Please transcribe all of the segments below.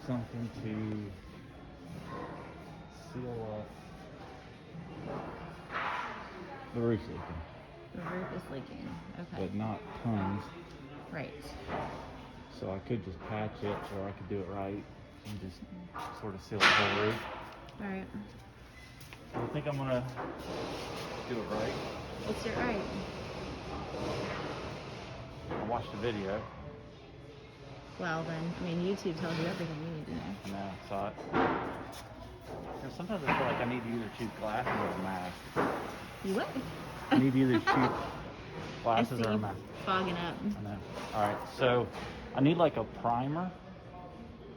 something to seal up the roof leaking. The roof is leaking. Okay. But not tons. Right. So I could just patch it, or I could do it right and just sort of seal the whole roof. All right. I think I'm gonna do it right. Let's do it right. I watched a video. Well, then, I mean, YouTube tells you everything you need to know. And I saw it. Because sometimes I feel like I need to either choose glasses or a mask. You what? I need to either choose I glasses see or a you mask. fogging up. I know. Alright, so I need like a primer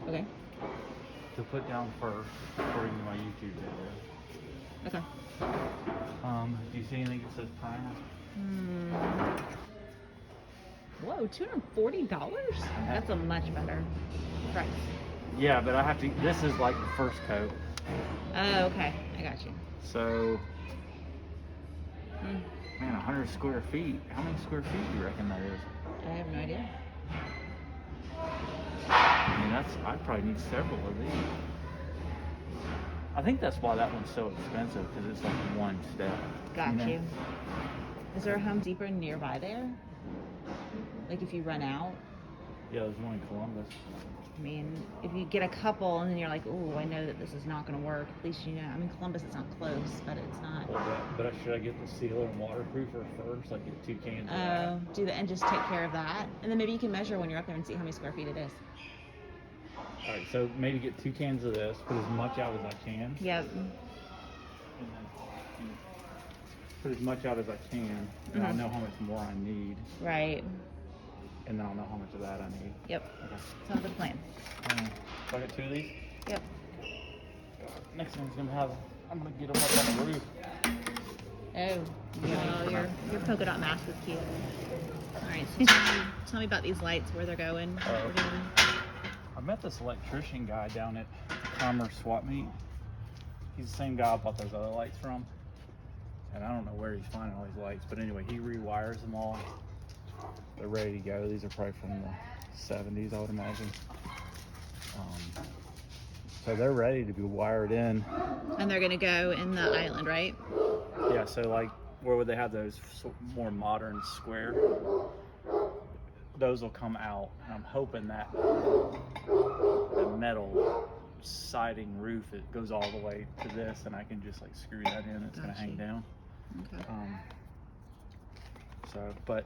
Okay. to put down first according to my YouTube video. Okay. Do you see anything that says primer? Whoa, $240? That's a much better price. Yeah, but I have to, this is like the first coat. Oh, okay. I got you. So, man, 100 square feet. How many square feet do you reckon that is? I have no idea. I mean, I probably need several of these. I think that's why that one's so expensive, because it's like one step. Got know? you. Is there a Home Depot nearby there? Like if you run out? Yeah, there's one in Columbus. I mean, if you get a couple and then you're like, oh, I know that this is not going to work. At least you know. I mean, Columbus, it's not close, but it's not. Well, but should I get the sealer and waterproofer first? Like get 2 cans of that? Oh, do that and just take care of that. And then maybe you can measure when you're up there and see how many square feet it is. Alright, so maybe get 2 cans of this, put as much out as I can. Yep. And then put as much out as I can, and I'll know how much more I need, Right. and then I'll know how much of that I need. Yep. Okay. Sounds like a plan. So I got 2 of these. Yep. Next one's gonna have, I'm gonna get them up on the roof. Oh, yeah, your polka dot mask is cute. All right, so tell me about these lights, where they're going. What we're doing. I met this electrician guy down at Commerce Swap Meet. He's the same guy I bought those other lights from. And I don't know where he's finding all these lights, but anyway, he rewires them all. They're ready to go. These are probably from the 70s, I would imagine. So they're ready to be wired in. And they're gonna go in the island, right? Yeah, so like, where would they have those more modern square? Those will come out, and I'm hoping that the metal siding roof, it goes all the way to this, and I can just like screw that in. It's gonna hang down. Okay. But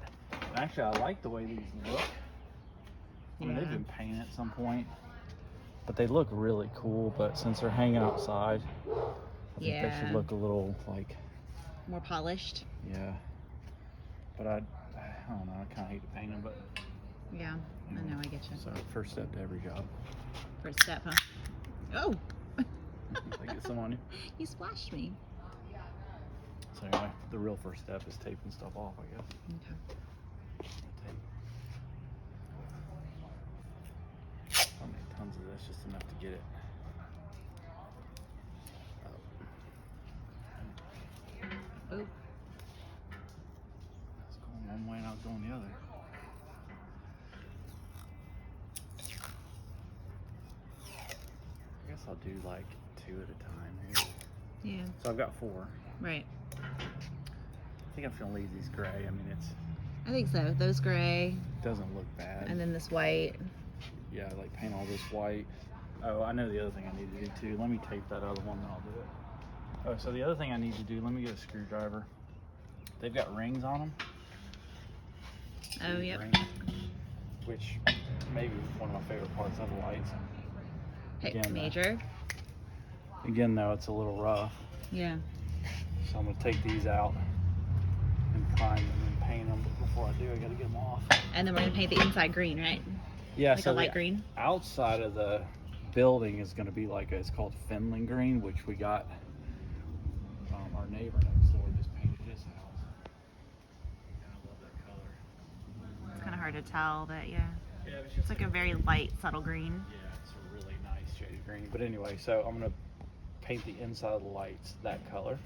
actually, I like the way these look. I mean, they've been painted at some point, but they look really cool. But since they're hanging outside, I think they should look a little like more polished. Yeah. But I don't know. I kind of hate to paint them, but yeah, I know. I get you. So first step to every job. First step, huh? Oh. I get some on you. You splashed me. So anyway, the real first step is taping stuff off, I guess. Okay. I'll make tons of this, just enough to get it. Oh. I was going one way and I was going the other. I guess I'll do like 2 at a time here. Yeah. So I've got 4. Right. I think I'm gonna leave these gray. I mean, I think so. Those gray. Doesn't look bad. And then this white. Yeah, like paint all this white. Oh, I know the other thing I need to do too. Let me tape that other one, then I'll do it. Oh, so the other thing I need to do, let me get a screwdriver. They've got rings on them. Oh, yep. Rings, which maybe is one of my favorite parts of the lights. Hey, major. Again, though, it's a little rough. Yeah. So I'm gonna take these out and prime them and paint them. But before I do, I gotta get them off. And then we're gonna paint the inside green, right? Yeah, like so a light green. Outside of the building is gonna be like it's called Finland green, which we got. Our neighbor next door just painted his house. I love that color. It's kind of hard to tell, but yeah. Yeah, it's like a very light, subtle green. Yeah, it's a really nice shade of green. But anyway, so I'm gonna paint the inside of the lights that color,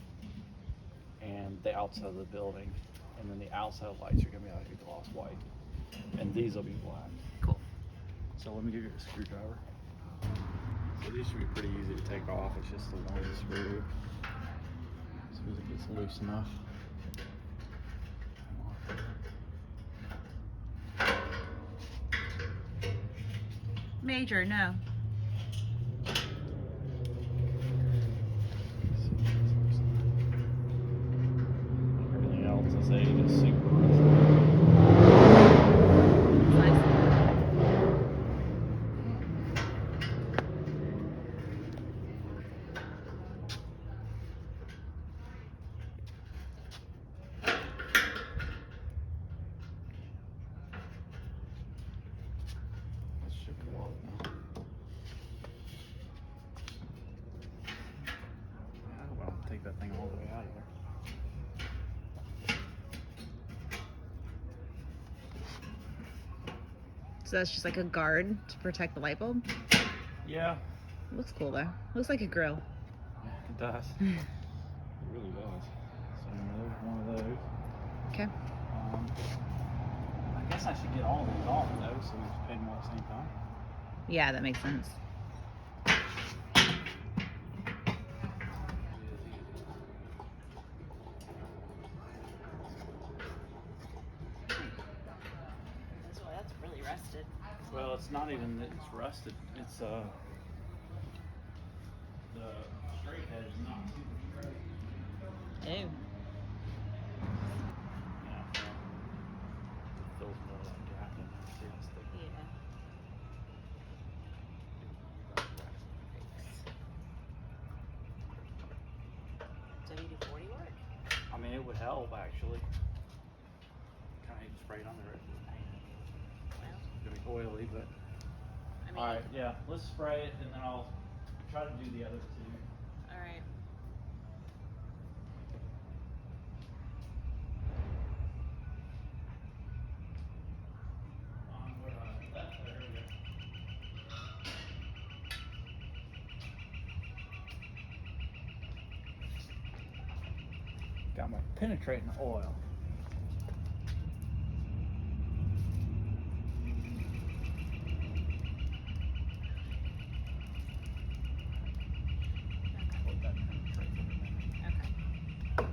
and the outside of the building, and then the outside lights are gonna be like a gloss white, and these will be black. Cool. So let me give you a screwdriver. So these should be pretty easy to take off. It's just the one screw. As soon as it gets loose enough. Major, no. Everything else is age is super rusty. This should be off now. Yeah, well, take that thing all the way out of there. So that's just like a guard to protect the light bulb? Yeah, It looks cool though. Looks like a grill. it does. It really does. So there's one of those. Okay. I guess I should get all these off though, so we just pay them all at the same time. Yeah, that makes sense. That's really rusted. Well, it's not even that it's rusted. It's the straight head is not super straight. Oh. Yeah. It feels more like gap than that. See how thick. Yeah. WD-40 work? I mean, it would help actually. Kind of hate to spray it under it. Well, It's gonna be oily, but. I mean, All right, yeah. Let's spray it, and then I'll try to do the other two. all right. There we go. Got my penetrating oil. Let that penetrate for a minute. Okay.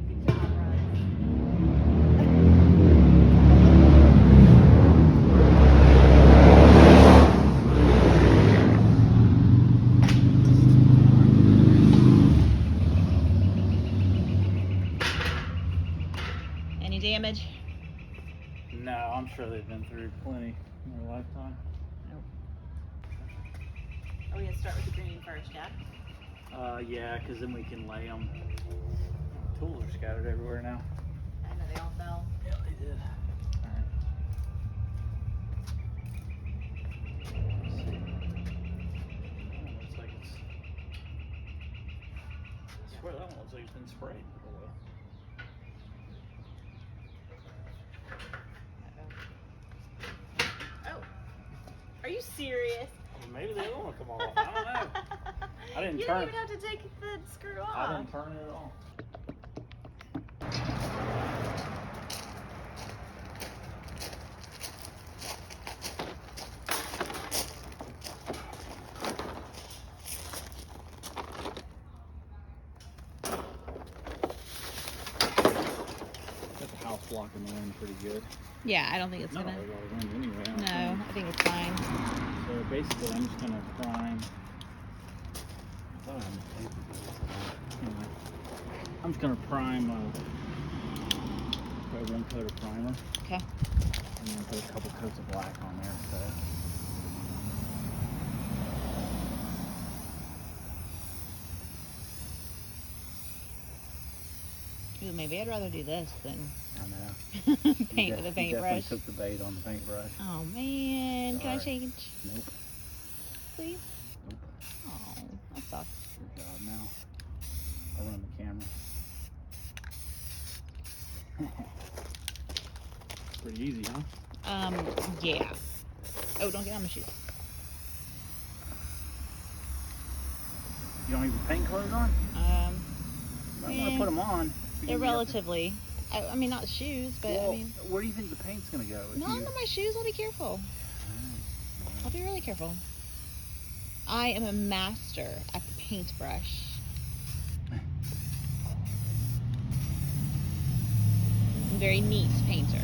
Good job, Russ. Any damage? No, I'm sure they've been through plenty in their lifetime. Nope. Are we gonna start with the green first, yeah? Yeah, because then we can lay them. Tools are scattered everywhere now. I know they all fell. Yeah, they did. Alright. Let's see. Oh, looks like it's. I swear that one looks like it's been sprayed for a while. Oh, are you serious? Maybe the other one will come off. I don't know. I didn't You turn don't it. even have to take the screw off. I didn't turn it at all. Got the house blocking the wind pretty good. Yeah, I don't think it's Not a gonna. whole lot of wind anyway. I don't No, think. I think it's fine. So basically, I'm just gonna prime. I thought I had my paper, but anyway. I'm just gonna prime. Put one coat of primer, Okay. and then put a couple coats of black on there. So. Ooh, maybe I'd rather do this than I know. paint with a You paintbrush. definitely took the bait on the paintbrush. Oh man, can I Sorry. change, Nope. please? Nope. Oh, that sucks. Good job now. I'll run the camera. Pretty easy, huh? Yeah. Oh, don't get on my shoes. You don't even paint clothes on? Um, No, I'm gonna put them on. They're relatively. I mean, not shoes, but Well, I mean. where do you think the paint's gonna go? Not under my shoes. I'll be careful. I'll be really careful. I am a master at the paintbrush. I'm a very neat painter.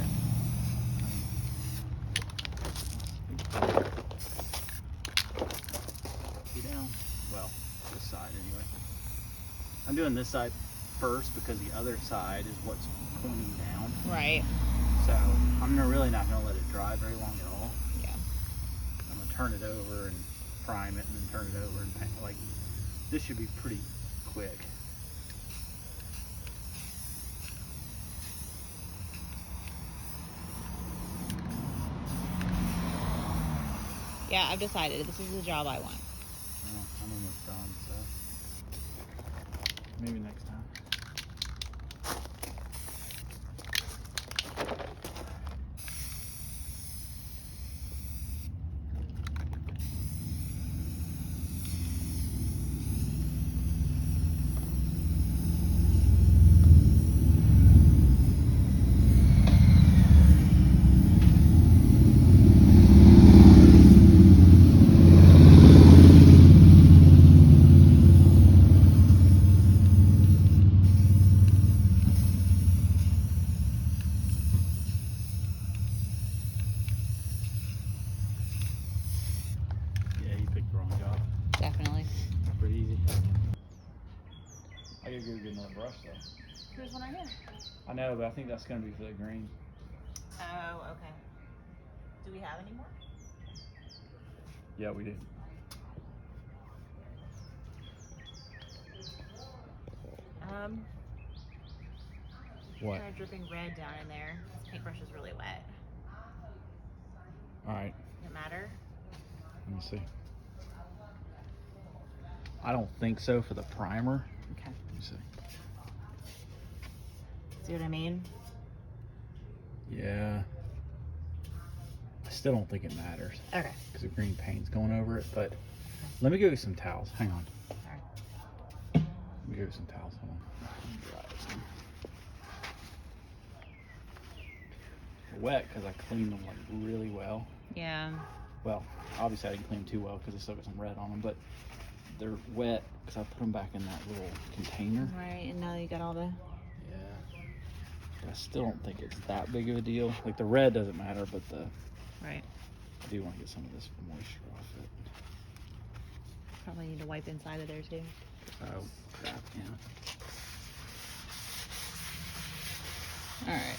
Down. Well, this side anyway. I'm doing this side first because the other side is what's pointing down. Right. So I'm really not going to let it dry very long at all. Yeah. I'm going to turn it over and prime it and then turn it over and paint. Like, this should be pretty quick. Yeah, I've decided this is the job I want. Well, I'm almost done, so maybe next time. Definitely. Pretty easy. I gotta go get another brush though. There's one right here. I know, but I think that's gonna be for the green. Oh, okay. Do we have any more? Yeah, we did. What? Try dripping red down in there. This paintbrush is really wet. All right. Does it matter? Let me see. I don't think so for the primer. Okay. Let me see. See what I mean? Yeah. I still don't think it matters Okay. because the green paint's going over it. But let me go get some towels. Hang on. All right. Let me go get some towels. Hold on. Dry this one. They're wet because I cleaned them like really well. Yeah. Well, obviously I didn't clean them too well because I still got some red on them, but they're wet because I put them back in that little container. Right, and now you got all the... Yeah. But I still don't think it's that big of a deal. Like the red doesn't matter, but the... Right. I do want to get some of this moisture off it. Probably need to wipe inside of there too. Oh, crap, yeah. All right.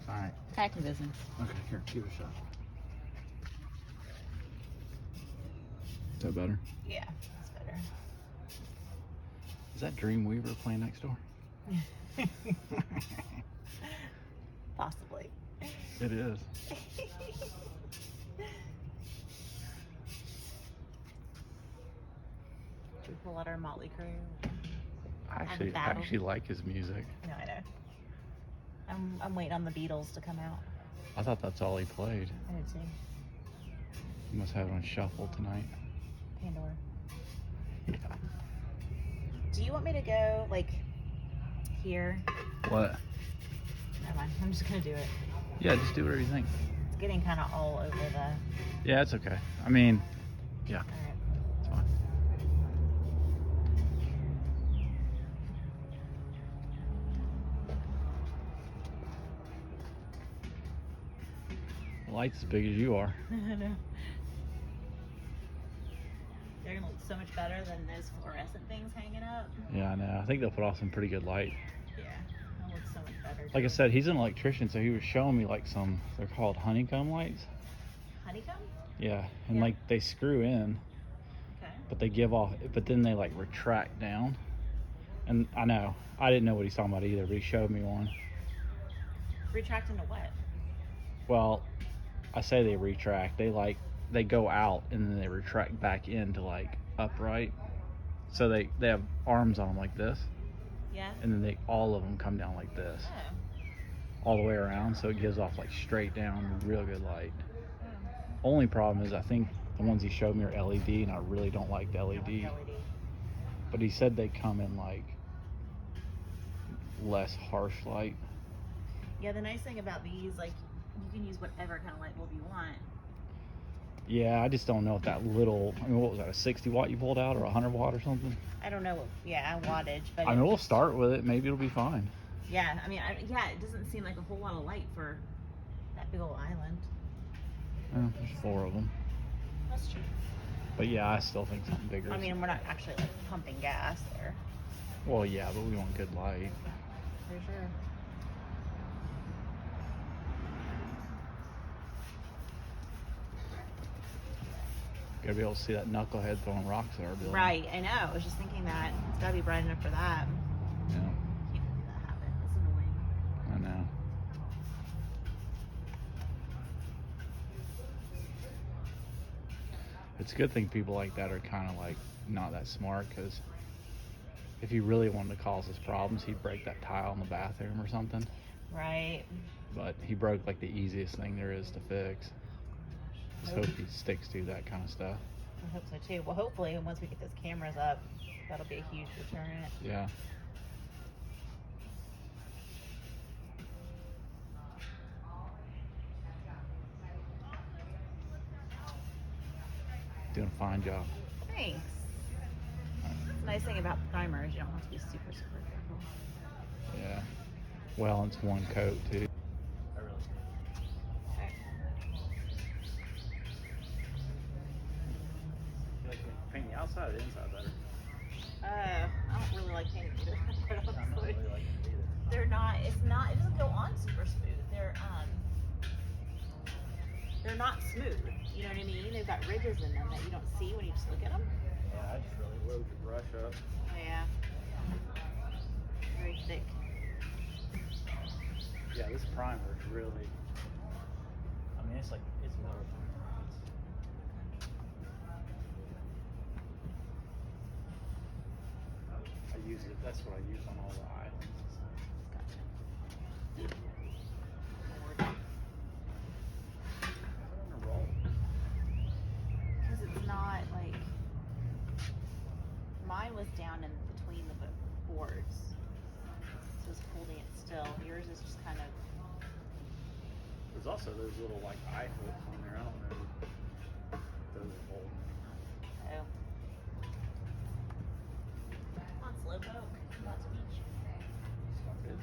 All right. Back to business. Okay, here, give it a shot. Is that better? Yeah, that's better. Is that Dreamweaver playing next door? Possibly. It is. Should we pull out our Motley Crue? I actually like his music. No, I know. I'm waiting on the Beatles to come out. I thought that's all he played. I did too. He must have it on shuffle tonight. Pandora. Yeah. Do you want me to go like here? What? Never mind. I'm just gonna do it. Yeah, just do whatever you think. It's getting kind of all over the. Yeah, it's okay. I mean, yeah, All right. it's fine. The light's as big as you are. I know. They're gonna look so much better than those fluorescent things hanging up. Yeah, I know. I think they'll put off some pretty good light. Yeah, they'll look so much better. Like I said, he's an electrician, so he was showing me like some, they're called honeycomb lights. Honeycomb? Yeah, and Yeah. like they screw in, Okay. but they give off, but then they like retract down. And I know, I didn't know what he's talking about either, but he showed me one. Retract into what? Well, I say they retract. They go out and then they retract back into like upright. So they have arms on them like this, Yeah. and then all of them come down like this, Oh. all the way around. So it gives off like straight down, real good light. Oh. Only problem is I think the ones he showed me are LED, and I really don't like the I don't like LED. LED. But he said they come in like less harsh light. Yeah, the nice thing about these, like, you can use whatever kind of light bulb you want. Yeah, I just don't know if that little, I mean, what was that, a 60 watt you pulled out or 100 watt or something? I don't know, yeah, wattage, but I mean, we'll start with it. Maybe it'll be fine. yeah, I mean, yeah, it doesn't seem like a whole lot of light for that big old island. There's 4 of them. That's true. But yeah, I still think something bigger. I mean, we're not actually like pumping gas there. Well, yeah, but we want good light. For sure. Gotta be able to see that knucklehead throwing rocks at our building. Right, I know. I was just thinking that. It's gotta be bright enough for that. Yeah, Can't believe that happened. It's annoying. I know. It's a good thing people like that are kind of like not that smart, because if he really wanted to cause us problems, he'd break that tile in the bathroom or something. Right. But he broke like the easiest thing there is to fix. Just hope he sticks to that kind of stuff. I hope so too. Well, hopefully, once we get those cameras up, that'll be a huge deterrent. Yeah. Doing a fine job. Thanks. The nice thing about primers, you don't have to be super careful. Yeah. Well, it's one coat too. Paint the outside or the inside better? I don't really like painting either. Quite I don't honestly. really like it either. They're not. It doesn't go on super smooth. They're not smooth. You know what I mean? They've got ridges in them that you don't see when you just look at them. Yeah, I just really load your brush up. Yeah. Very thick. Yeah, this primer is really, I mean, it's like, it's metal. I use it, that's what I use on all the islands. Because it's not like, mine was down in between the boards, so it's holding it still. Yours is just kind of. There's also those little like eye hooks on there, I don't know if those are holding. Oh. Come on, slow poke. Not to beach. Stuff it.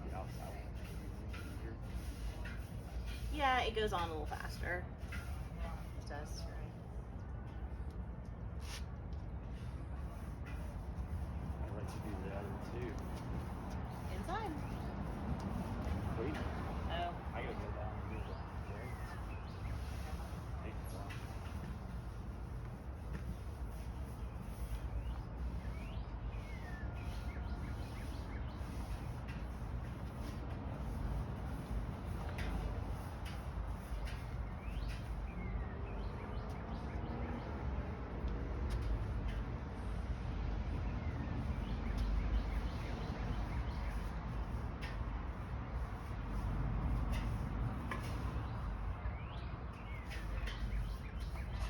The outside one. Yeah, it goes on a little faster. It does. I'd like to do the other two. Inside. Wait, Oh. I gotta go down and do the drains. Take it off.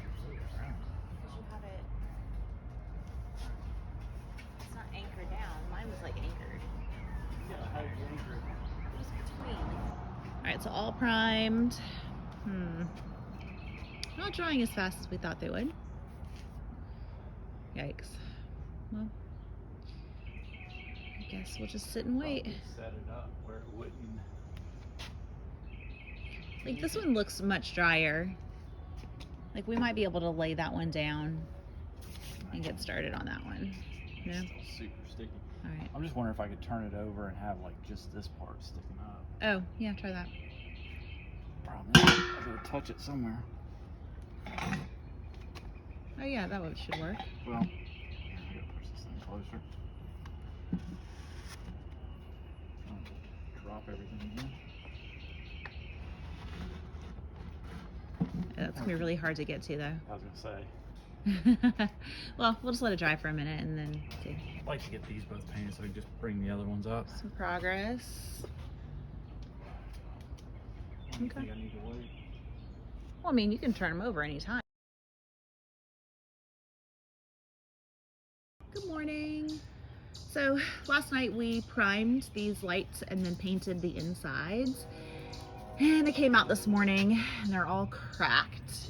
Because you have it. It's not anchored down. Mine was like anchored. Yeah, how do you anchor it? Just between. Alright, so all primed. Not drying as fast as we thought they would. Yikes. Well, I guess we'll just sit and wait. Probably set it up where it wouldn't. Like this one looks much drier. Like we might be able to lay that one down and get started on that one. Yeah. It's super sticky. Alright. I'm just wondering if I could turn it over and have like just this part sticking up. Oh, yeah, try that. Problem is, I gotta touch it somewhere. Oh yeah, that one should work. Well, I gotta push this thing closer. Drop everything again. That's gonna be really hard to get to though. I was gonna say. Well, we'll just let it dry for a minute and then see. I'd like to get these both painted so we can just bring the other ones up. Some progress. I don't Okay. think I need to wait. Well, I mean, you can turn them over anytime. Good morning. So last night we primed these lights and then painted the insides. And they came out this morning and they're all cracked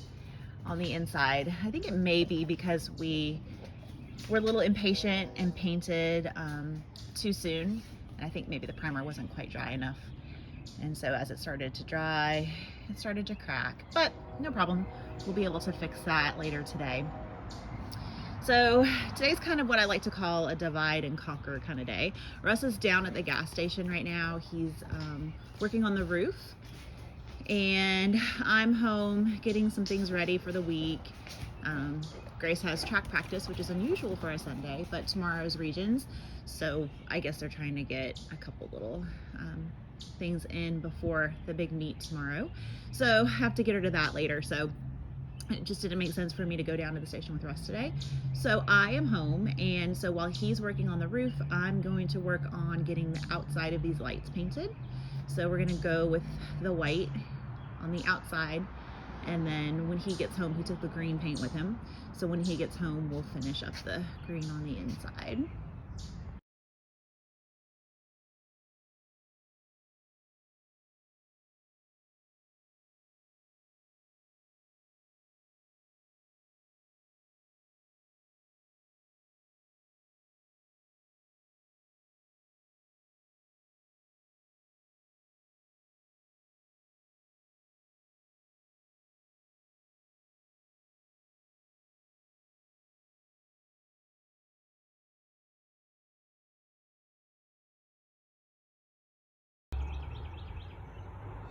on the inside. I think it may be because we were a little impatient and painted too soon. And I think maybe the primer wasn't quite dry enough. And so as it started to dry, it started to crack, but no problem. We'll be able to fix that later today. So today's kind of what I like to call a divide and conquer kind of day. Russ is down at the gas station right now. He's working on the roof, and I'm home getting some things ready for the week. Grace has track practice, which is unusual for a Sunday, but tomorrow's regions. So I guess they're trying to get a couple little things in before the big meet tomorrow. So I have to get her to that later. So it just didn't make sense for me to go down to the station with Russ today. So I am home, and so while he's working on the roof, I'm going to work on getting the outside of these lights painted. So we're gonna go with the white on the outside, and then when he gets home, he took the green paint with him. So when he gets home, we'll finish up the green on the inside.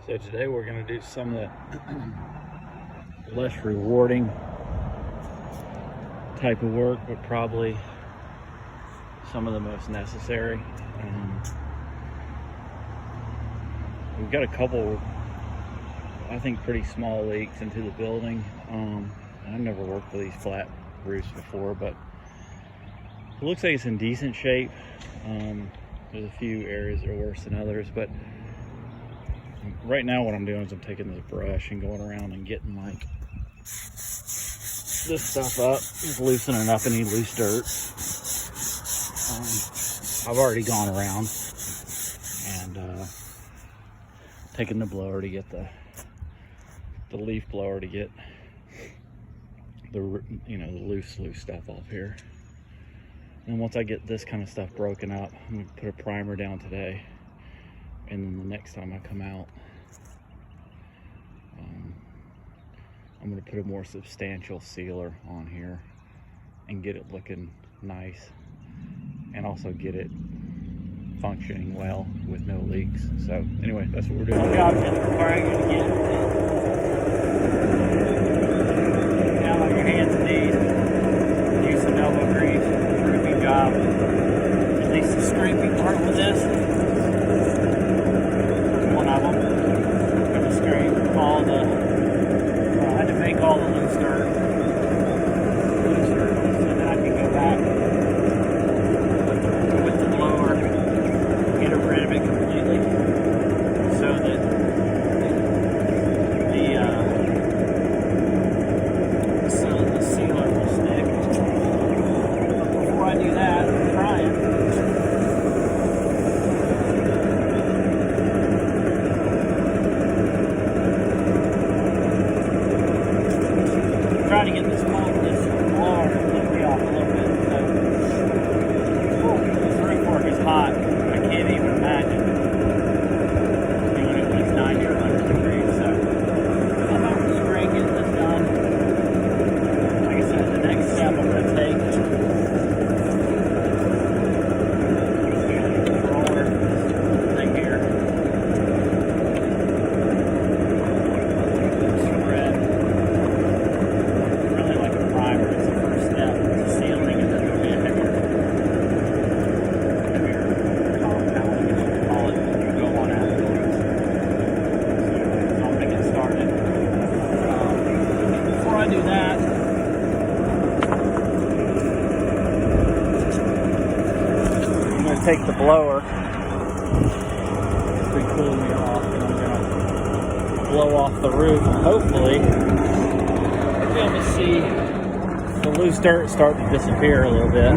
So today we're going to do some of the less rewarding type of work, but probably some of the most necessary. We've got a couple, I think, pretty small leaks into the building. I've never worked with these flat roofs before, but it looks like it's in decent shape. There's a few areas that are worse than others, but right now what I'm doing is I'm taking this brush and going around and getting like this stuff up, just loosening up any loose dirt. I've already gone around and taking the blower to get the leaf blower to get the loose stuff off here. And once I get this kind of stuff broken up, I'm gonna put a primer down today. And then the next time I come out, I'm going to put a more substantial sealer on here and get it looking nice, and also get it functioning well with no leaks. So anyway, that's what we're doing. My job is requiring you to get down on your hands and knees, use some elbow grease, roofing job, at least the scraping part with this. I had to make all the loose dirt, so then I can go back with the blower, get rid of it completely, so that the sealer will stick. Before I do that, I'm trying. Trying to get this blower completely off a little bit. So, this roof work is hot. I can't even imagine doing it when it's 90 or 100 degrees. So, I'm out for spring getting this done. Like I said, the next step I'm going to take is the roller thing here. Spread. Take the blower, pretty cool me off, and I'm gonna blow off the roof, and hopefully I'll be able to see the loose dirt starting to disappear a little bit.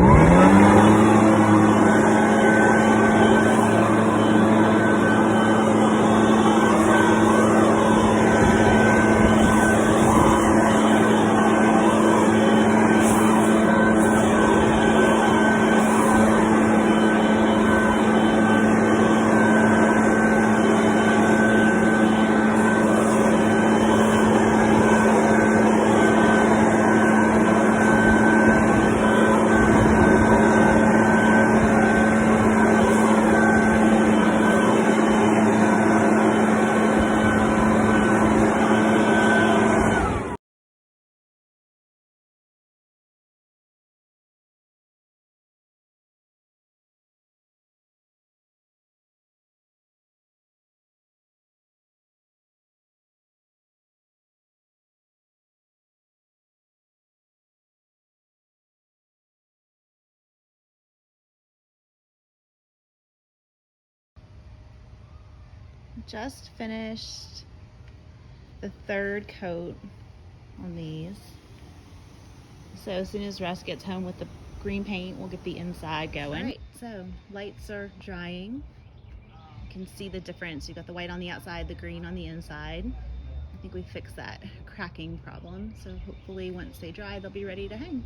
Just finished the third coat on these. So as soon as Russ gets home with the green paint, we'll get the inside going. All right, so lights are drying. You can see the difference. You've got the white on the outside, the green on the inside. I think we fixed that cracking problem. So hopefully once they dry, they'll be ready to hang.